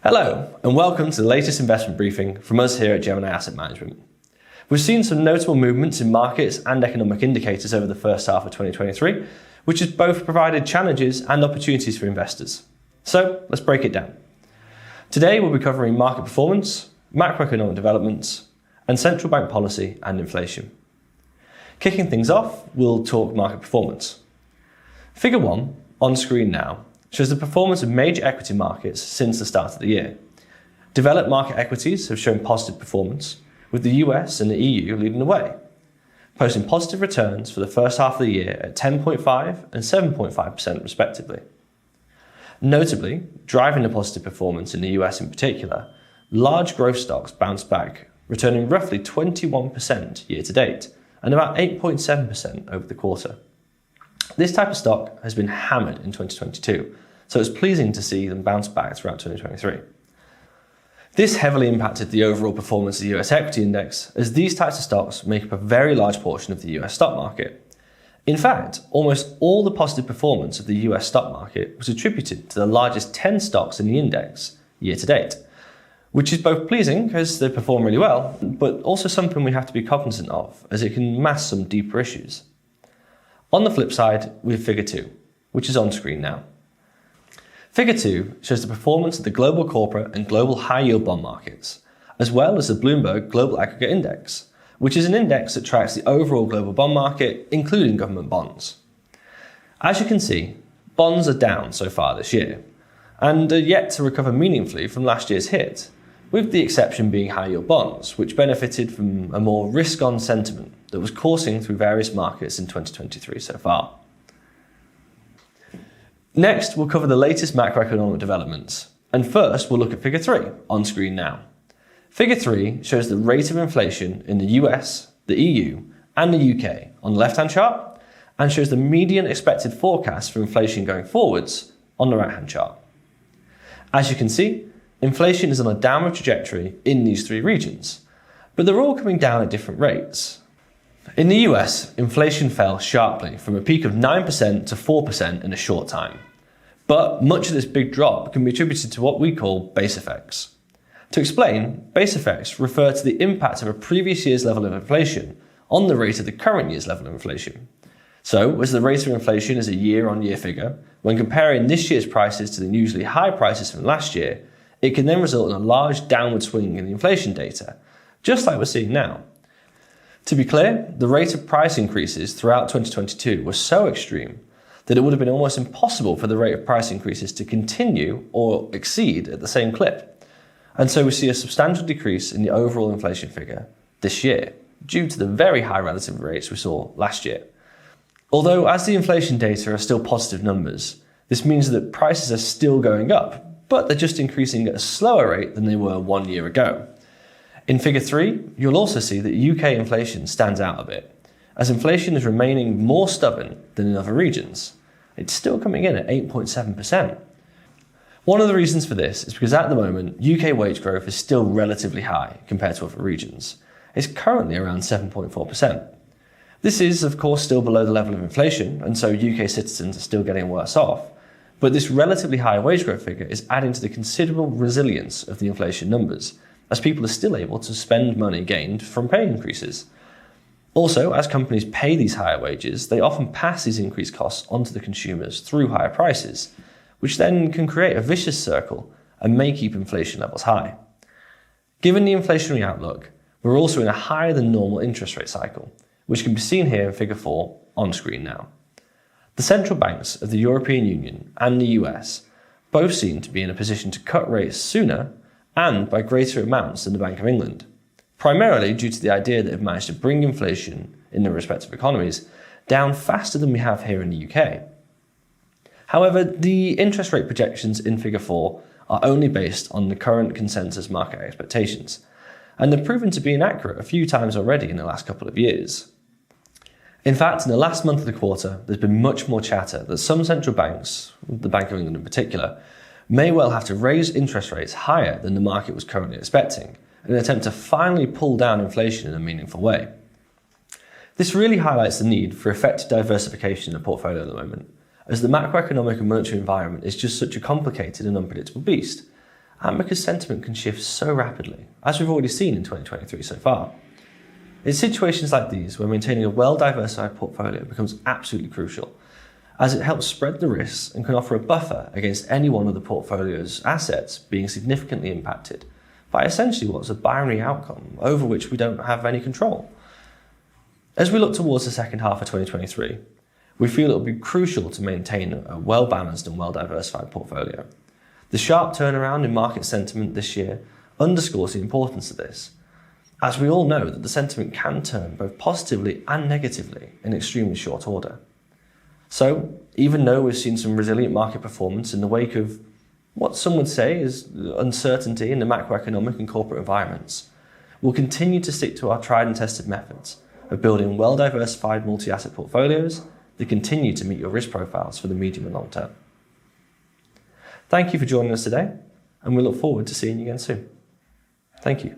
Hello, and welcome to the latest investment briefing from us here at Gemini Asset Management. We've seen some notable movements in markets and economic indicators over the first half of 2023, which has both provided challenges and opportunities for investors. So let's break it down. Today we'll be covering market performance, macroeconomic developments, and central bank policy and inflation. Kicking things off, we'll talk market performance. Figure 1, on screen now, shows the performance of major equity markets since the start of the year. Developed market equities have shown positive performance, with the US and the EU leading the way, posting positive returns for the first half of the year at 10.5% and 7.5% respectively. Notably, driving the positive performance in the US in particular, large growth stocks bounced back, returning roughly 21% year to date and about 8.7% over the quarter. This type of stock has been hammered in 2022, so it's pleasing to see them bounce back throughout 2023. This heavily impacted the overall performance of the US equity index, as these types of stocks make up a very large portion of the US stock market. In fact, almost all the positive performance of the US stock market was attributed to the largest 10 stocks in the index year to date, which is both pleasing because they perform really well, but also something we have to be cognizant of, as it can mask some deeper issues. On the flip side, we have Figure 2, which is on screen now. Figure 2 shows the performance of the global corporate and global high-yield bond markets, as well as the Bloomberg Global Aggregate Index, which is an index that tracks the overall global bond market, including government bonds. As you can see, bonds are down so far this year, and are yet to recover meaningfully from last year's hit, with the exception being high-yield bonds, which benefited from a more risk-on sentiment that was coursing through various markets in 2023 so far. Next, we'll cover the latest macroeconomic developments, and first we'll look at Figure 3, on screen now. Figure 3 shows the rate of inflation in the US, the EU, and the UK on the left-hand chart, and shows the median expected forecast for inflation going forwards on the right-hand chart. As you can see, inflation is on a downward trajectory in these three regions, but they're all coming down at different rates. In the US, inflation fell sharply from a peak of 9% to 4% in a short time. But much of this big drop can be attributed to what we call base effects. To explain, base effects refer to the impact of a previous year's level of inflation on the rate of the current year's level of inflation. So, as the rate of inflation is a year-on-year figure, when comparing this year's prices to the unusually high prices from last year, it can then result in a large downward swing in the inflation data, just like we're seeing now. To be clear, the rate of price increases throughout 2022 was so extreme that it would have been almost impossible for the rate of price increases to continue or exceed at the same clip. And so we see a substantial decrease in the overall inflation figure this year, due to the very high relative rates we saw last year. Although as the inflation data are still positive numbers, this means that prices are still going up, but they're just increasing at a slower rate than they were 1 year ago. In Figure 3, you'll also see that UK inflation stands out a bit, as inflation is remaining more stubborn than in other regions. It's still coming in at 8.7%. One of the reasons for this is because at the moment, UK wage growth is still relatively high compared to other regions. It's currently around 7.4%. This is, of course, still below the level of inflation, and so UK citizens are still getting worse off. But this relatively high wage growth figure is adding to the considerable resilience of the inflation numbers, as people are still able to spend money gained from pay increases. Also, as companies pay these higher wages, they often pass these increased costs onto the consumers through higher prices, which then can create a vicious circle and may keep inflation levels high. Given the inflationary outlook, we're also in a higher than normal interest rate cycle, which can be seen here in Figure 4 on screen now. The central banks of the European Union and the US both seem to be in a position to cut rates sooner and by greater amounts than the Bank of England, primarily due to the idea that they've managed to bring inflation in their respective economies down faster than we have here in the UK. However, the interest rate projections in Figure 4 are only based on the current consensus market expectations, and they've proven to be inaccurate a few times already in the last couple of years. In fact, in the last month of the quarter, there's been much more chatter that some central banks, the Bank of England in particular, may well have to raise interest rates higher than the market was currently expecting in an attempt to finally pull down inflation in a meaningful way. This really highlights the need for effective diversification in the portfolio at the moment, as the macroeconomic and monetary environment is just such a complicated and unpredictable beast, and because sentiment can shift so rapidly, as we've already seen in 2023 so far. It's situations like these where maintaining a well-diversified portfolio becomes absolutely crucial, as it helps spread the risks and can offer a buffer against any one of the portfolio's assets being significantly impacted by essentially what's a binary outcome over which we don't have any control. As we look towards the second half of 2023, we feel it will be crucial to maintain a well-balanced and well-diversified portfolio. The sharp turnaround in market sentiment this year underscores the importance of this, as we all know that the sentiment can turn both positively and negatively in extremely short order. So, even though we've seen some resilient market performance in the wake of what some would say is uncertainty in the macroeconomic and corporate environments, we'll continue to stick to our tried and tested methods of building well-diversified multi-asset portfolios that continue to meet your risk profiles for the medium and long term. Thank you for joining us today, and we look forward to seeing you again soon. Thank you.